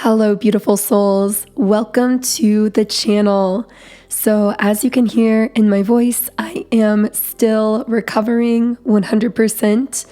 Hello, beautiful souls. Welcome to the channel. So as you can hear in my voice, I am still recovering 100%.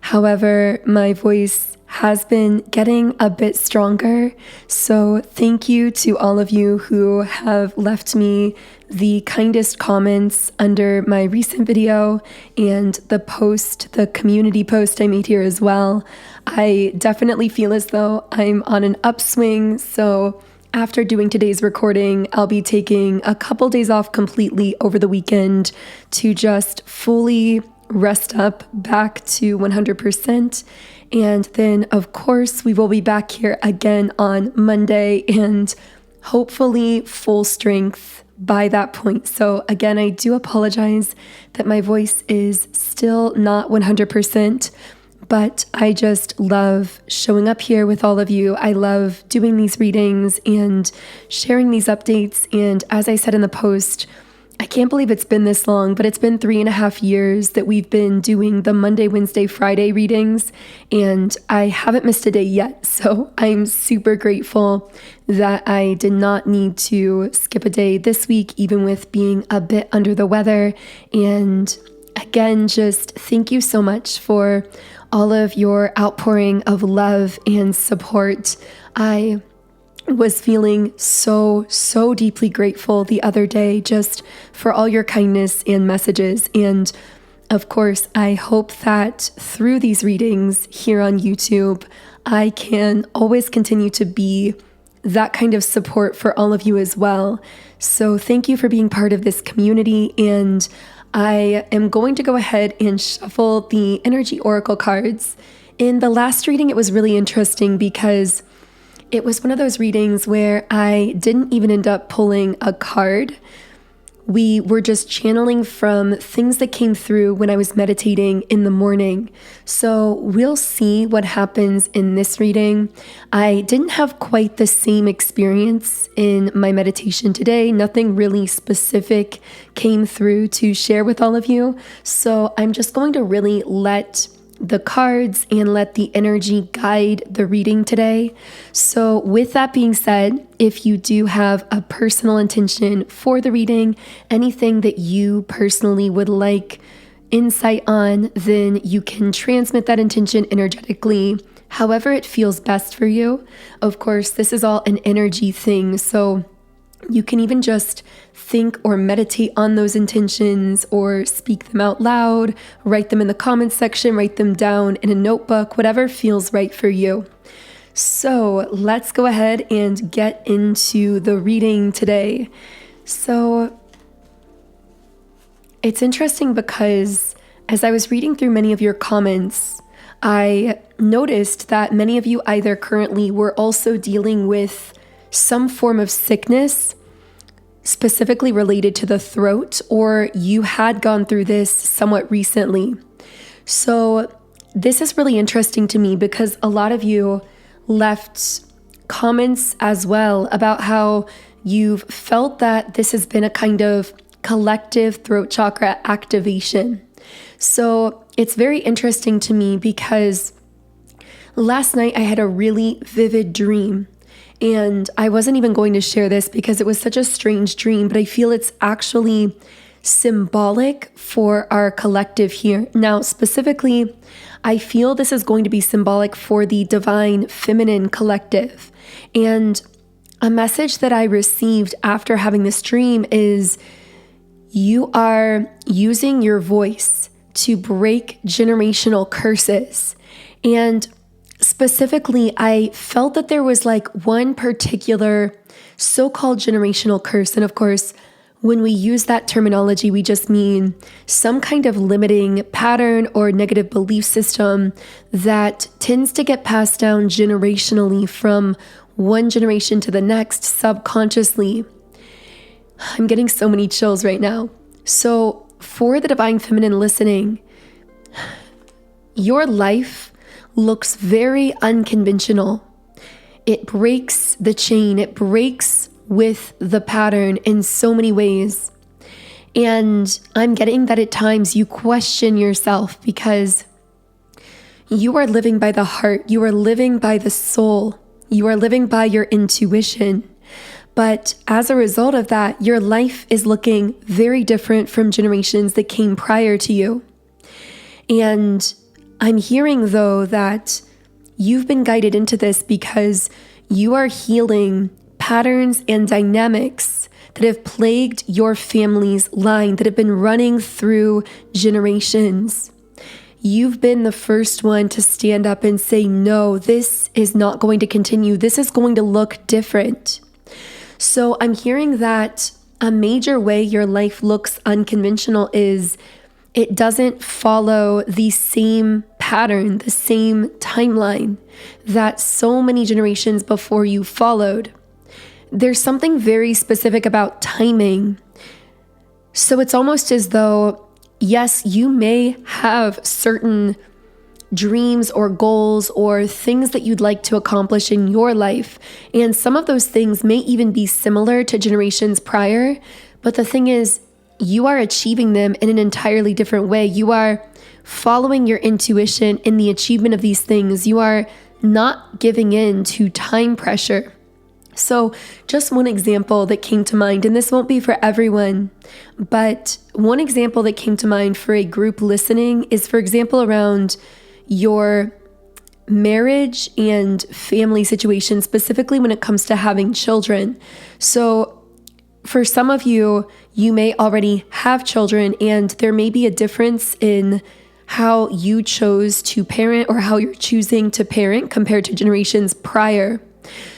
However, my voice has been getting a bit stronger. So thank you to all of you who have left me the kindest comments under my recent video and the community post I made here as well. I definitely feel as though I'm on an upswing. So after doing today's recording, I'll be taking a couple days off completely over the weekend to just fully rest up back to 100%. And then, of course, we will be back here again on Monday and hopefully full strength by that point. So again, I do apologize that my voice is still not 100%, but I just love showing up here with all of you. I love doing these readings and sharing these updates. And as I said in the post, I can't believe it's been this long, but it's been 3.5 years that we've been doing the Monday, Wednesday, Friday readings, and I haven't missed a day yet. So I'm super grateful that I did not need to skip a day this week, even with being a bit under the weather. And again, just thank you so much for all of your outpouring of love and support. I was feeling so deeply grateful the other day just for all your kindness and messages. And of course, I hope that through these readings here on YouTube, I can always continue to be that kind of support for all of you as well. So thank you for being part of this community. And I am going to go ahead and shuffle the energy oracle cards. In the last reading, it was really interesting because it was one of those readings where I didn't even end up pulling a card. We were just channeling from things that came through when I was meditating in the morning. So we'll see what happens in this reading. I didn't have quite the same experience in my meditation today. Nothing really specific came through to share with all of you. So I'm just going to really let the cards and let the energy guide the reading today. So with that being said, if you do have a personal intention for the reading, anything that you personally would like insight on, then you can transmit that intention energetically, however it feels best for you. Of course, this is all an energy thing, so you can even just think or meditate on those intentions or speak them out loud, write them in the comments section, write them down in a notebook, whatever feels right for you. So let's go ahead and get into the reading today. So it's interesting because as I was reading through many of your comments, I noticed that many of you either currently were also dealing with some form of sickness specifically related to the throat, or you had gone through this somewhat recently. So this is really interesting to me because a lot of you left comments as well about how you've felt that this has been a kind of collective throat chakra activation. So it's very interesting to me because last night I had a really vivid dream. And I wasn't even going to share this because it was such a strange dream, but I feel it's actually symbolic for our collective here. Now, specifically, I feel this is going to be symbolic for the divine feminine collective. And a message that I received after having this dream is you are using your voice to break generational curses. And specifically, I felt that there was like one particular so-called generational curse. And of course, when we use that terminology, we just mean some kind of limiting pattern or negative belief system that tends to get passed down generationally from one generation to the next subconsciously. I'm getting so many chills right now. So for the divine feminine listening, your life looks very unconventional. It breaks the chain. It breaks with the pattern in so many ways. And I'm getting that at times you question yourself because you are living by the heart. You are living by the soul. You are living by your intuition. But as a result of that, your life is looking very different from generations that came prior to you. And I'm hearing, though, that you've been guided into this because you are healing patterns and dynamics that have plagued your family's line, that have been running through generations. You've been the first one to stand up and say, no, this is not going to continue. This is going to look different. So I'm hearing that a major way your life looks unconventional is it doesn't follow the same pattern, the same timeline that so many generations before you followed. There's something very specific about timing. So it's almost as though, yes, you may have certain dreams or goals or things that you'd like to accomplish in your life. And some of those things may even be similar to generations prior. But the thing is, you are achieving them in an entirely different way. You are following your intuition in the achievement of these things. You are not giving in to time pressure. So just one example that came to mind, and this won't be for everyone, but one example that came to mind for a group listening is, for example, around your marriage and family situation, specifically when it comes to having children. So for some of you, you may already have children, and there may be a difference in how you chose to parent or how you're choosing to parent compared to generations prior.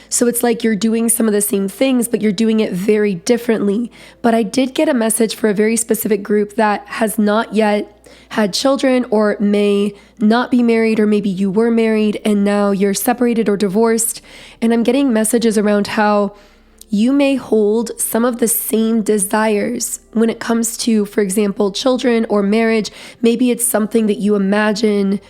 So it's like you're doing some of the same things, but you're doing it very differently. But I did get a message for a very specific group that has not yet had children or may not be married, or maybe you were married and now you're separated or divorced. And I'm getting messages around how you may hold some of the same desires when it comes to, for example, children or marriage. Maybe it's something that you imagine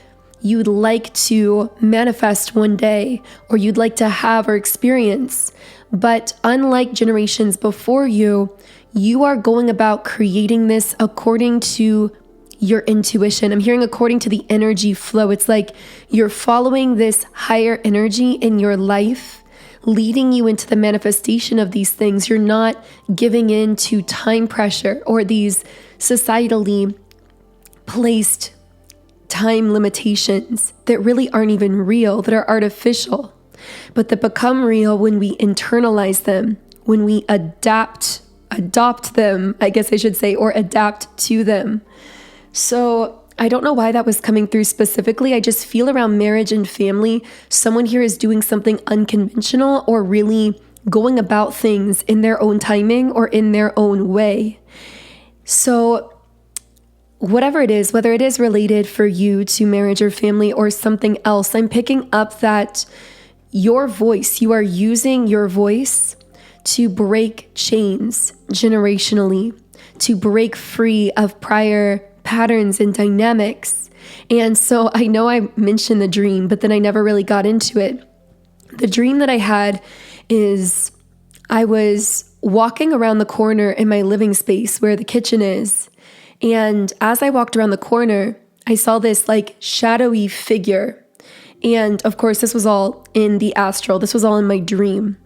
you'd like to manifest one day, or you'd like to have or experience. But unlike generations before you, you are going about creating this according to your intuition. I'm hearing according to the energy flow. It's like you're following this higher energy in your life, leading you into the manifestation of these things. You're not giving in to time pressure or these societally placed time limitations that really aren't even real, that are artificial, but that become real when we internalize them, when we adopt them, I guess I should say, or adapt to them. So I don't know why that was coming through specifically. I just feel around marriage and family, someone here is doing something unconventional or really going about things in their own timing or in their own way. So whatever it is, whether it is related for you to marriage or family or something else, I'm picking up that your voice, you are using your voice to break chains generationally, to break free of prior patterns and dynamics. And so I know I mentioned the dream, but then I never really got into it. The dream that I had is I was walking around the corner in my living space where the kitchen is. And as I walked around the corner, I saw this like shadowy figure. And of course, this was all in the astral. This was all in my dream.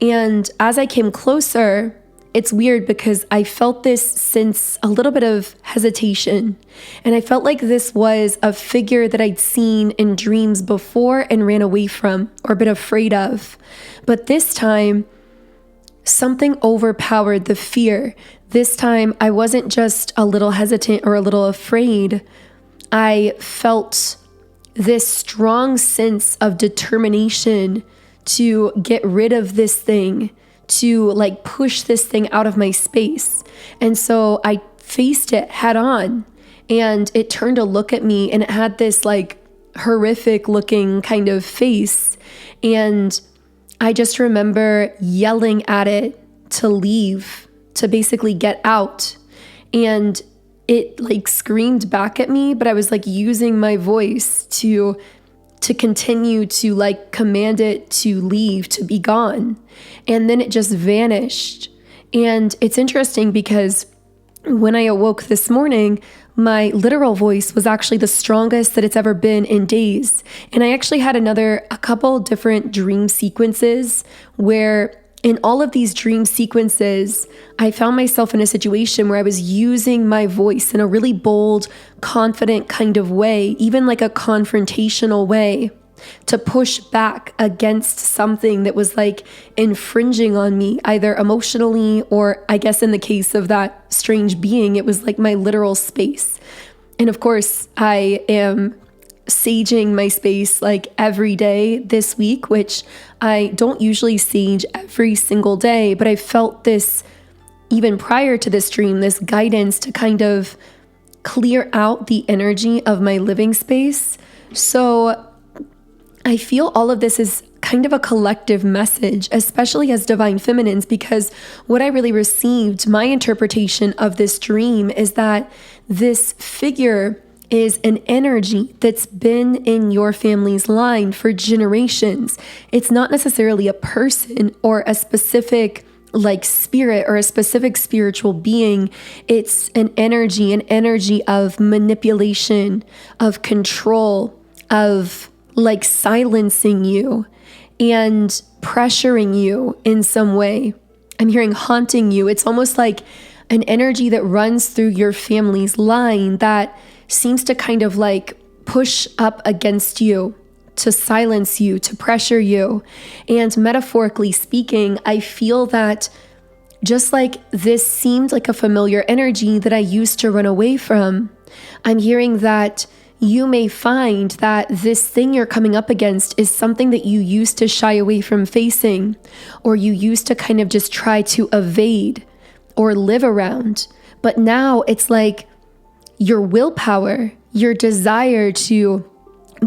And as I came closer, it's weird because I felt this sense, a little bit of hesitation. And I felt like this was a figure that I'd seen in dreams before and ran away from or been afraid of. But this time, something overpowered the fear. This time, I wasn't just a little hesitant or a little afraid. I felt this strong sense of determination to get rid of this thing, to like push this thing out of my space. And so I faced it head on, and it turned to look at me, and it had this like horrific looking kind of face. And I just remember yelling at it to leave, to basically get out. And it like screamed back at me, but I was like using my voice to continue to like command it to leave, to be gone. And then it just vanished. And it's interesting because when I awoke this morning, my literal voice was actually the strongest that it's ever been in days. And I actually had a couple different dream sequences where in all of these dream sequences, I found myself in a situation where I was using my voice in a really bold, confident kind of way, even like a confrontational way, to push back against something that was like infringing on me, either emotionally or I guess in the case of that strange being, it was like my literal space. And of course, I am saging my space like every day this week, which I don't usually sage every single day, but I felt this even prior to this dream, this guidance to kind of clear out the energy of my living space. So I feel all of this is kind of a collective message, especially as divine feminines, because what I really received, my interpretation of this dream is that this figure is an energy that's been in your family's line for generations. It's not necessarily a person or a specific like spirit or a specific spiritual being. It's an energy of manipulation, of control, of like silencing you and pressuring you in some way. I'm hearing haunting you. It's almost like an energy that runs through your family's line that seems to kind of like push up against you, to silence you, to pressure you. And metaphorically speaking, I feel that just like this seemed like a familiar energy that I used to run away from, I'm hearing that you may find that this thing you're coming up against is something that you used to shy away from facing, or you used to kind of just try to evade or live around. But now it's like your willpower, your desire to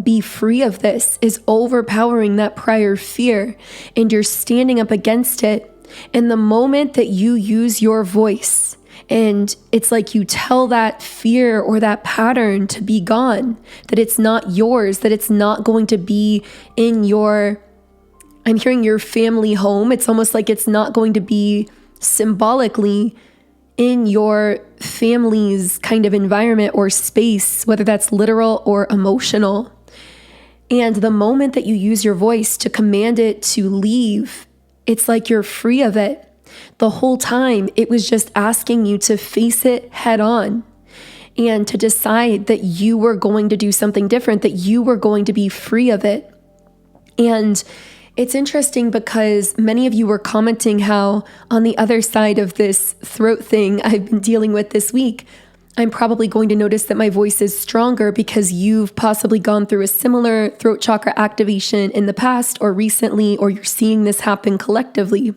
be free of this is overpowering that prior fear, and you're standing up against it. And the moment that you use your voice, and it's like you tell that fear or that pattern to be gone, that it's not yours, that it's not going to be in your, I'm hearing your family home. It's almost like it's not going to be symbolically in your family's kind of environment or space, whether that's literal or emotional. And the moment that you use your voice to command it to leave, it's like you're free of it. The whole time, it was just asking you to face it head on and to decide that you were going to do something different, that you were going to be free of it. And it's interesting because many of you were commenting how on the other side of this throat thing I've been dealing with this week, I'm probably going to notice that my voice is stronger because you've possibly gone through a similar throat chakra activation in the past or recently, or you're seeing this happen collectively.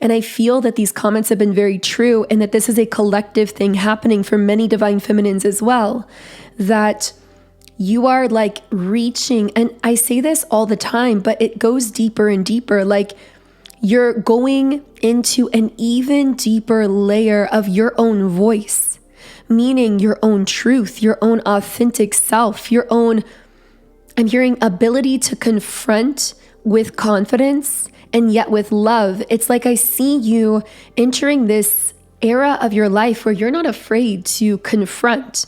And I feel that these comments have been very true, and that this is a collective thing happening for many divine feminines as well, that you are like reaching, and I say this all the time, but it goes deeper and deeper, like you're going into an even deeper layer of your own voice, meaning your own truth, your own authentic self, your own, I'm hearing ability to confront with confidence and yet with love. It's like I see you entering this era of your life where you're not afraid to confront.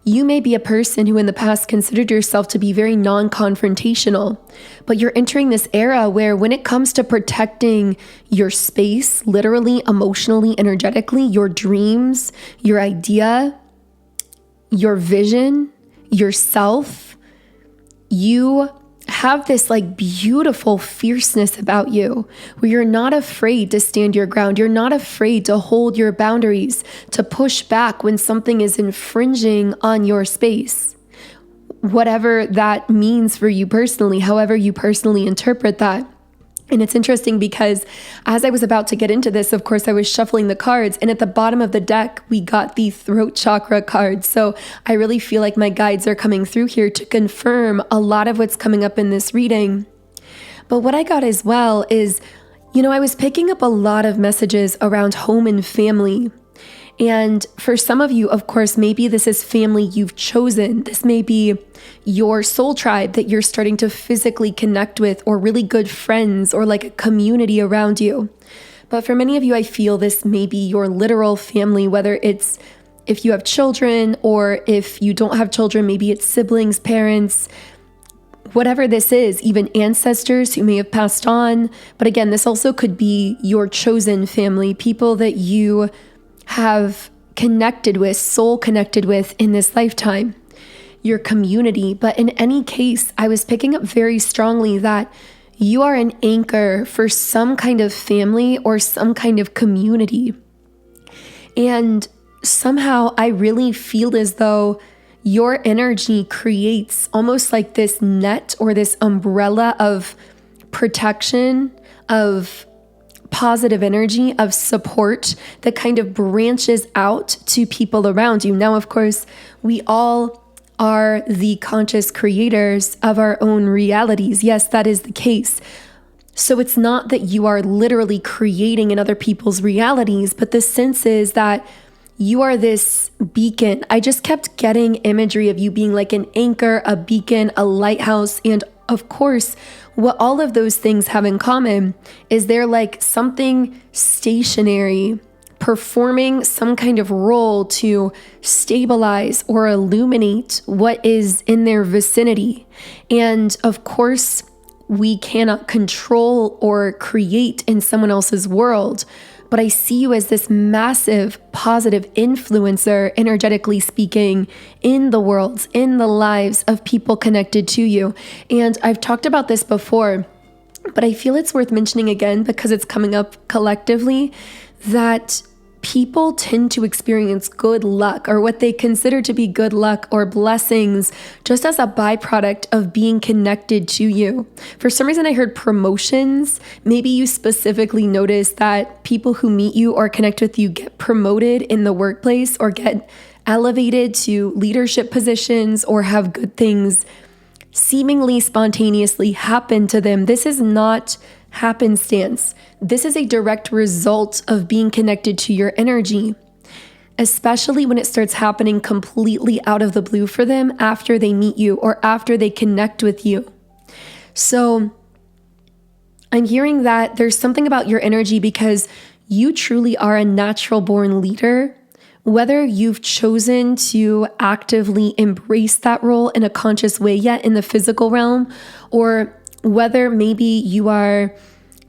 You may be a person who in the past considered yourself to be very non-confrontational, but you're entering this era where when it comes to protecting your space, literally, emotionally, energetically, your dreams, your idea, your vision, yourself, you have this like beautiful fierceness about you where you're not afraid to stand your ground. You're not afraid to hold your boundaries, to push back when something is infringing on your space. Whatever that means for you personally, however you personally interpret that. And it's interesting because as I was about to get into this, of course, I was shuffling the cards, and at the bottom of the deck, we got the throat chakra card. So I really feel like my guides are coming through here to confirm a lot of what's coming up in this reading. But what I got as well is, I was picking up a lot of messages around home and family. And for some of you, of course, maybe this is family you've chosen. This may be your soul tribe that you're starting to physically connect with, or really good friends, or like a community around you. But for many of you, I feel this may be your literal family, whether it's if you have children, or if you don't have children, maybe it's siblings, parents, whatever this is, even ancestors who may have passed on. But again, this also could be your chosen family, people that you have connected with, soul connected with in this lifetime, your community. But in any case, I was picking up very strongly that you are an anchor for some kind of family or some kind of community. And somehow I really feel as though your energy creates almost like this net or this umbrella of protection, of positive energy, of support that kind of branches out to people around you. Now, of course, we all are the conscious creators of our own realities. Yes, that is the case. So it's not that you are literally creating in other people's realities, but the sense is that you are this beacon. I just kept getting imagery of you being like an anchor, a beacon, a lighthouse. And of course, what all of those things have in common is they're like something stationary, performing some kind of role to stabilize or illuminate what is in their vicinity. And of course, we cannot control or create in someone else's world. But I see you as this massive positive influencer, energetically speaking, in the world, in the lives of people connected to you. And I've talked about this before, but I feel it's worth mentioning again because it's coming up collectively, that people tend to experience good luck, or what they consider to be good luck or blessings, just as a byproduct of being connected to you. For some reason, I heard promotions. Maybe you specifically noticed that people who meet you or connect with you get promoted in the workplace or get elevated to leadership positions or have good things seemingly spontaneously happen to them. This is not happenstance. This is a direct result of being connected to your energy, especially when it starts happening completely out of the blue for them after they meet you or after they connect with you. So I'm hearing that there's something about your energy because you truly are a natural born leader. Whether you've chosen to actively embrace that role in a conscious way yet in the physical realm, or whether maybe you are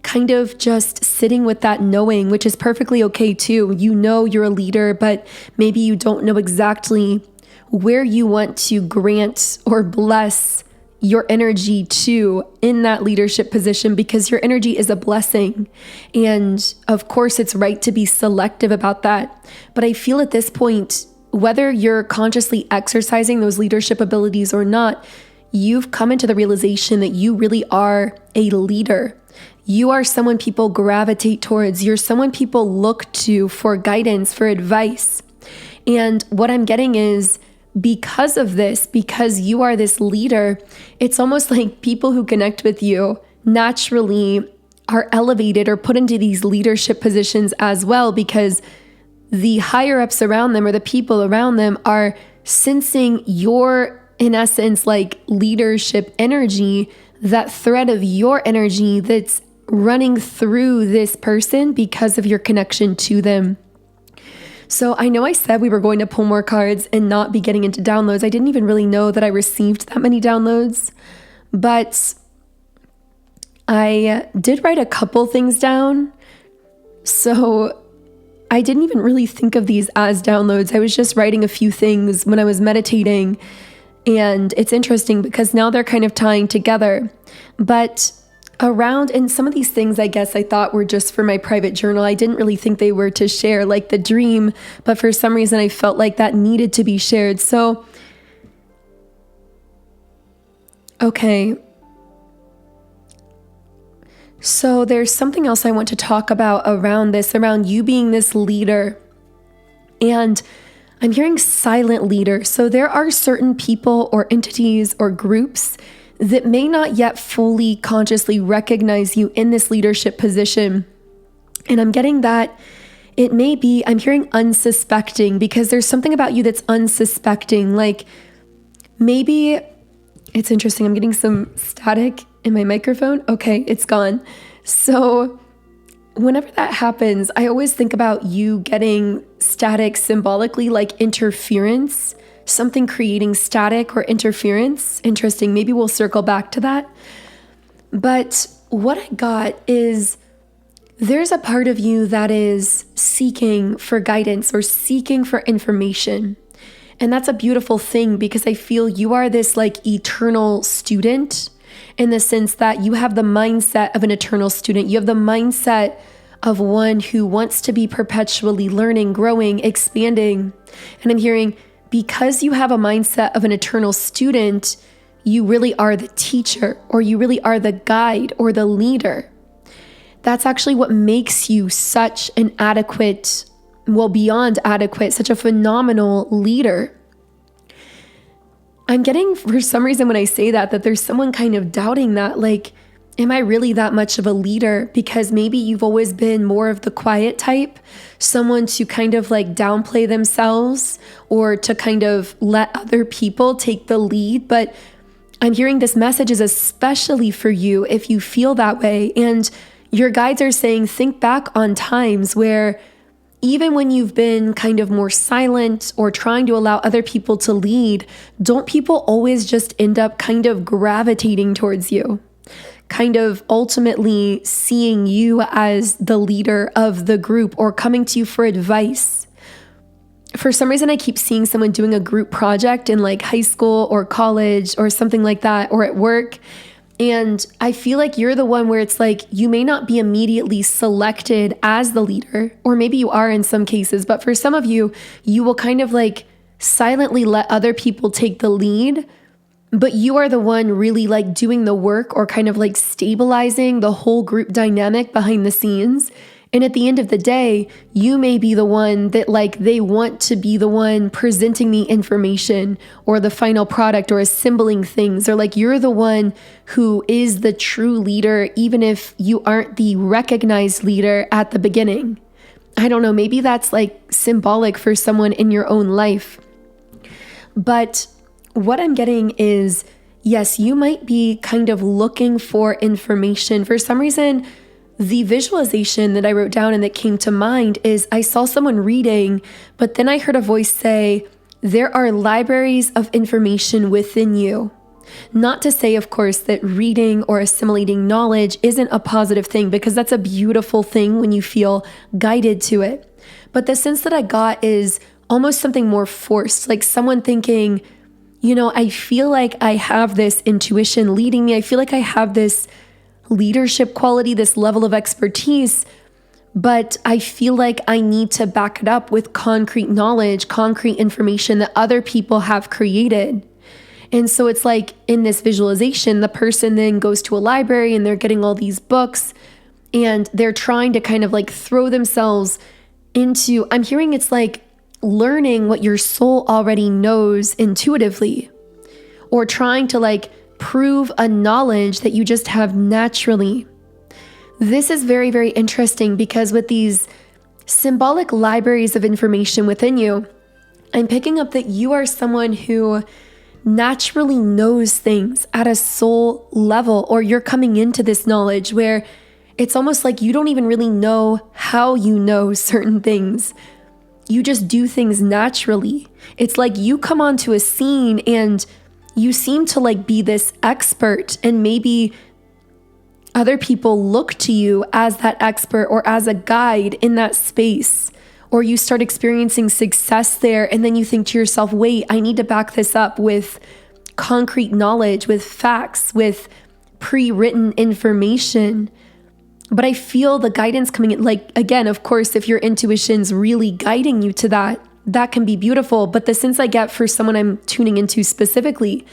kind of just sitting with that knowing, which is perfectly okay too. You know you're a leader, but maybe you don't know exactly where you want to grant or bless your energy to in that leadership position, because your energy is a blessing. And of course, it's right to be selective about that. But I feel at this point, whether you're consciously exercising those leadership abilities or not, you've come into the realization that you really are a leader. You are someone people gravitate towards. You're someone people look to for guidance, for advice. And what I'm getting is, because of this, because you are this leader, it's almost like people who connect with you naturally are elevated or put into these leadership positions as well, because the higher ups around them or the people around them are sensing your, in essence, like leadership energy, that thread of your energy that's running through this person because of your connection to them. So I know I said we were going to pull more cards and not be getting into downloads. I didn't even really know that I received that many downloads, but I did write a couple things down. So I didn't even really think of these as downloads. I was just writing a few things when I was meditating. And it's interesting because now they're kind of tying together. But around, and some of these things I guess I thought were just for my private journal. I didn't really think they were to share, like the dream, but for some reason I felt like that needed to be shared. So, okay. So there's something else I want to talk about around this, around you being this leader. And I'm hearing silent leader. So there are certain people or entities or groups that may not yet fully consciously recognize you in this leadership position. And I'm getting that it may be, I'm hearing unsuspecting, because there's something about you that's unsuspecting. Like maybe, it's interesting, I'm getting some static in my microphone. Okay, it's gone. So whenever that happens, I always think about you getting static symbolically, like interference, something creating static or interference. Interesting. Maybe we'll circle back to that. But what I got is there's a part of you that is seeking for guidance or seeking for information. And that's a beautiful thing because I feel you are this like eternal student in the sense that you have the mindset of an eternal student. You have the mindset of one who wants to be perpetually learning, growing, expanding. And I'm hearing because you have a mindset of an eternal student, you really are the teacher, or you really are the guide or the leader. That's actually what makes you such an adequate, well, beyond adequate, such a phenomenal leader. I'm getting, for some reason, when I say that there's someone kind of doubting that, like, am I really that much of a leader? Because maybe you've always been more of the quiet type, someone to kind of like downplay themselves or to kind of let other people take the lead. But I'm hearing this message is especially for you if you feel that way. And your guides are saying, think back on times where even when you've been kind of more silent or trying to allow other people to lead, don't people always just end up kind of gravitating towards you, kind of ultimately seeing you as the leader of the group or coming to you for advice? For some reason, I keep seeing someone doing a group project in like high school or college or something like that, or at work. And I feel like you're the one where it's like, you may not be immediately selected as the leader, or maybe you are in some cases, but for some of you, you will kind of like silently let other people take the lead, but you are the one really like doing the work or kind of like stabilizing the whole group dynamic behind the scenes. And at the end of the day, you may be the one that like they want to be the one presenting the information or the final product or assembling things, or like you're the one who is the true leader, even if you aren't the recognized leader at the beginning. I don't know, maybe that's like symbolic for someone in your own life. But what I'm getting is, yes, you might be kind of looking for information. For some reason, the visualization that I wrote down and that came to mind is I saw someone reading, but then I heard a voice say, there are libraries of information within you. Not to say, of course, that reading or assimilating knowledge isn't a positive thing, because that's a beautiful thing when you feel guided to it. But the sense that I got is almost something more forced, like someone thinking, you know, I feel like I have this intuition leading me. I feel like I have this leadership quality, this level of expertise, but I feel like I need to back it up with concrete knowledge, concrete information that other people have created. And so it's like in this visualization, the person then goes to a library and they're getting all these books and they're trying to kind of like throw themselves into, I'm hearing it's like learning what your soul already knows intuitively, or trying to like prove a knowledge that you just have naturally. This is very, very interesting because with these symbolic libraries of information within you, I'm picking up that you are someone who naturally knows things at a soul level, or you're coming into this knowledge where it's almost like you don't even really know how you know certain things. You just do things naturally. It's like you come onto a scene and you seem to like be this expert, and maybe other people look to you as that expert or as a guide in that space, or you start experiencing success there. And then you think to yourself, wait, I need to back this up with concrete knowledge, with facts, with pre-written information. But I feel the guidance coming in, like, again, of course, if your intuition's really guiding you to that, that can be beautiful. But the sense I get for someone I'm tuning into specifically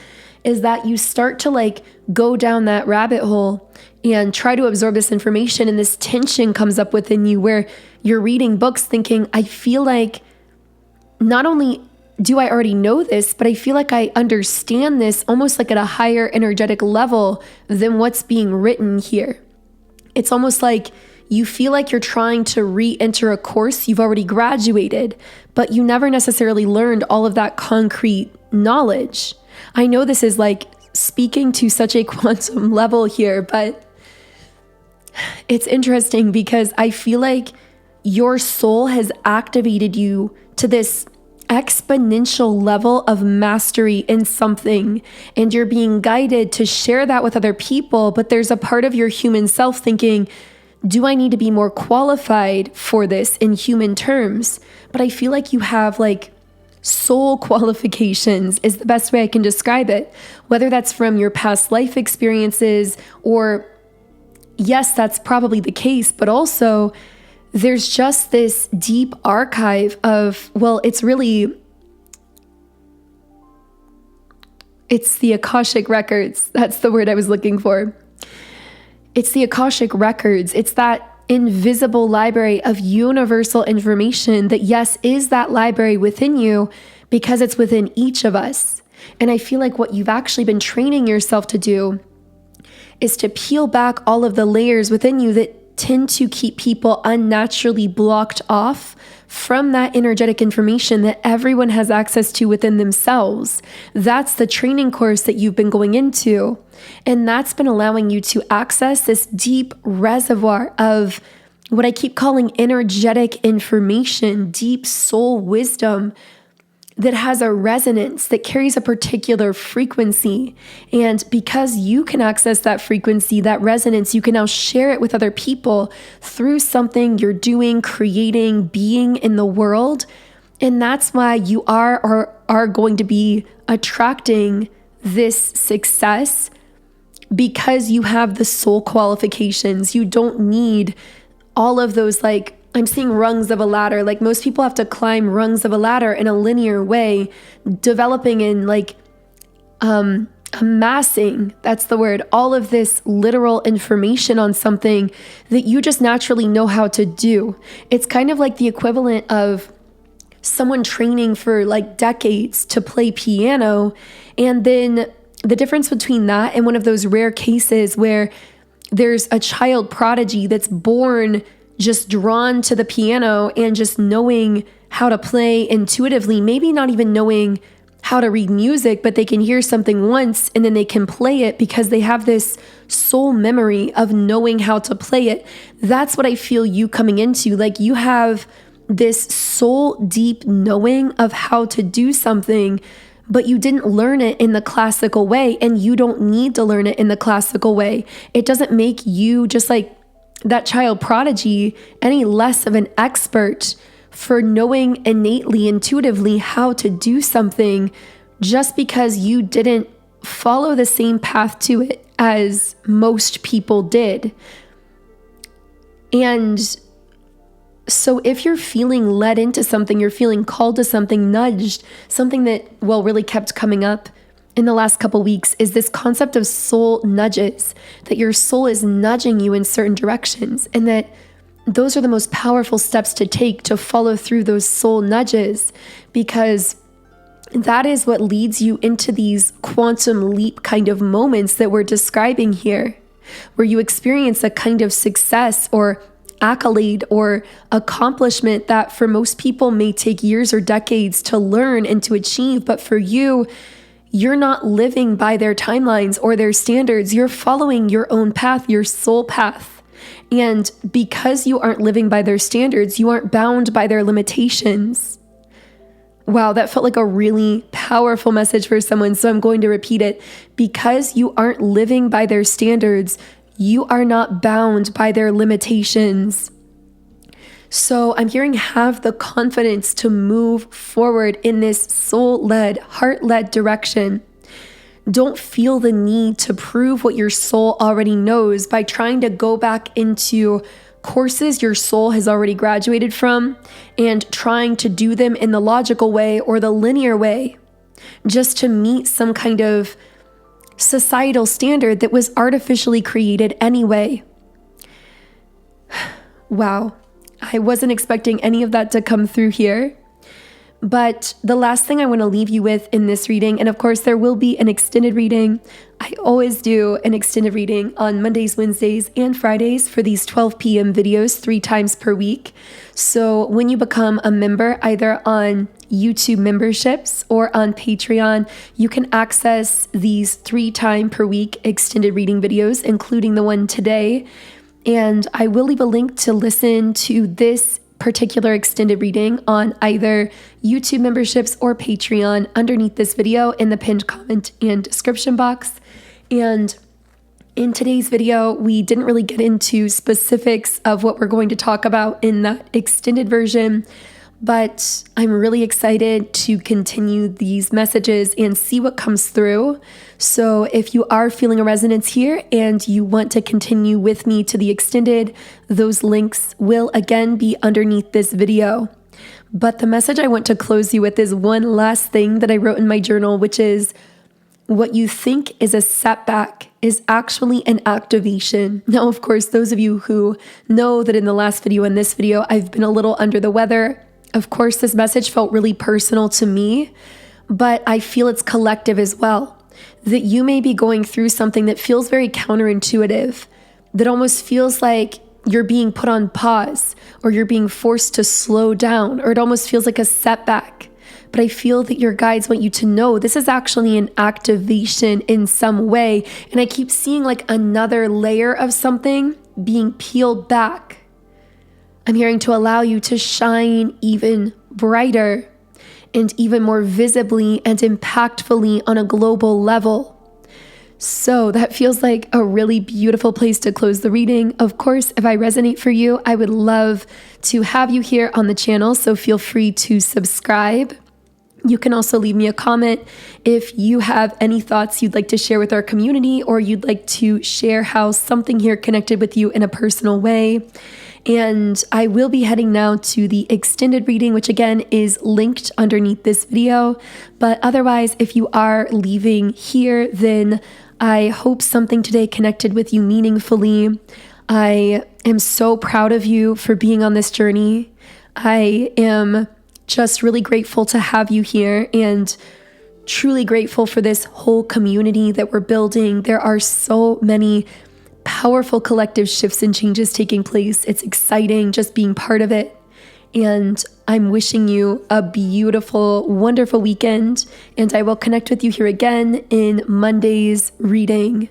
is that you start to like go down that rabbit hole and try to absorb this information. And this tension comes up within you where you're reading books thinking, I feel like not only do I already know this, but I feel like I understand this almost like at a higher energetic level than what's being written here. It's almost like you feel like you're trying to re-enter a course you've already graduated, but you never necessarily learned all of that concrete knowledge. I know this is like speaking to such a quantum level here, but it's interesting because I feel like your soul has activated you to this exponential level of mastery in something, and you're being guided to share that with other people. But there's a part of your human self thinking, do I need to be more qualified for this in human terms? But I feel like you have like soul qualifications is the best way I can describe it, whether that's from your past life experiences or yes, that's probably the case, but also there's just this deep archive of, well, it's the Akashic records. That's the word I was looking for. It's the Akashic records. It's that invisible library of universal information that, yes, is that library within you because it's within each of us. And I feel like what you've actually been training yourself to do is to peel back all of the layers within you that tend to keep people unnaturally blocked off from that energetic information that everyone has access to within themselves. That's the training course that you've been going into. And that's been allowing you to access this deep reservoir of what I keep calling energetic information, deep soul wisdom that has a resonance, that carries a particular frequency. And because you can access that frequency, that resonance, you can now share it with other people through something you're doing, creating, being in the world. And that's why you are going to be attracting this success, because you have the soul qualifications. You don't need all of those, like, I'm seeing rungs of a ladder. Like most people have to climb rungs of a ladder in a linear way, developing and like amassing, that's the word, all of this literal information on something that you just naturally know how to do. It's kind of like the equivalent of someone training for like decades to play piano. And then the difference between that and one of those rare cases where there's a child prodigy that's born just drawn to the piano and just knowing how to play intuitively, maybe not even knowing how to read music, but they can hear something once and then they can play it because they have this soul memory of knowing how to play it. That's what I feel you coming into. Like you have this soul deep knowing of how to do something, but you didn't learn it in the classical way, and you don't need to learn it in the classical way. It doesn't make you, just like that child prodigy, any less of an expert for knowing innately, intuitively how to do something just because you didn't follow the same path to it as most people did. And so if you're feeling led into something, you're feeling called to something, nudged, something that, well, really kept coming up in the last couple weeks is this concept of soul nudges, that your soul is nudging you in certain directions, and that those are the most powerful steps to take to follow through those soul nudges, because that is what leads you into these quantum leap kind of moments that we're describing here, where you experience a kind of success or accolade or accomplishment that for most people may take years or decades to learn and to achieve, but for you, you're not living by their timelines or their standards. You're following your own path, your soul path. And because you aren't living by their standards, you aren't bound by their limitations. Wow, that felt like a really powerful message for someone, so I'm going to repeat it. Because you aren't living by their standards, you are not bound by their limitations. So I'm hearing, have the confidence to move forward in this soul-led, heart-led direction. Don't feel the need to prove what your soul already knows by trying to go back into courses your soul has already graduated from and trying to do them in the logical way or the linear way, just to meet some kind of societal standard that was artificially created anyway. Wow. I wasn't expecting any of that to come through here. But the last thing I want to leave you with in this reading, and of course there will be an extended reading. I always do an extended reading on Mondays, Wednesdays, and Fridays for these 12 p.m. videos 3 times per week. So when you become a member, either on YouTube memberships or on Patreon, you can access these 3 times per week extended reading videos, including the one today. And I will leave a link to listen to this particular extended reading on either YouTube memberships or Patreon underneath this video in the pinned comment and description box. And in today's video, we didn't really get into specifics of what we're going to talk about in that extended version, but I'm really excited to continue these messages and see what comes through. So if you are feeling a resonance here and you want to continue with me to the extended, those links will again be underneath this video. But the message I want to close you with is one last thing that I wrote in my journal, which is what you think is a setback is actually an activation. Now, of course, those of you who know that in the last video and this video, I've been a little under the weather. Of course, this message felt really personal to me, but I feel it's collective as well. That you may be going through something that feels very counterintuitive, that almost feels like you're being put on pause, or you're being forced to slow down, or it almost feels like a setback. But I feel that your guides want you to know this is actually an activation in some way. And I keep seeing like another layer of something being peeled back. I'm hearing to allow you to shine even brighter and even more visibly and impactfully on a global level. So that feels like a really beautiful place to close the reading. Of course, if I resonate for you, I would love to have you here on the channel. So feel free to subscribe. You can also leave me a comment if you have any thoughts you'd like to share with our community, or you'd like to share how something here connected with you in a personal way. And I will be heading now to the extended reading, which again is linked underneath this video. But otherwise, if you are leaving here, then I hope something today connected with you meaningfully. I am so proud of you for being on this journey. I am just really grateful to have you here and truly grateful for this whole community that we're building. There are so many powerful collective shifts and changes taking place. It's exciting just being part of it. And I'm wishing you a beautiful, wonderful weekend. And I will connect with you here again in Monday's reading.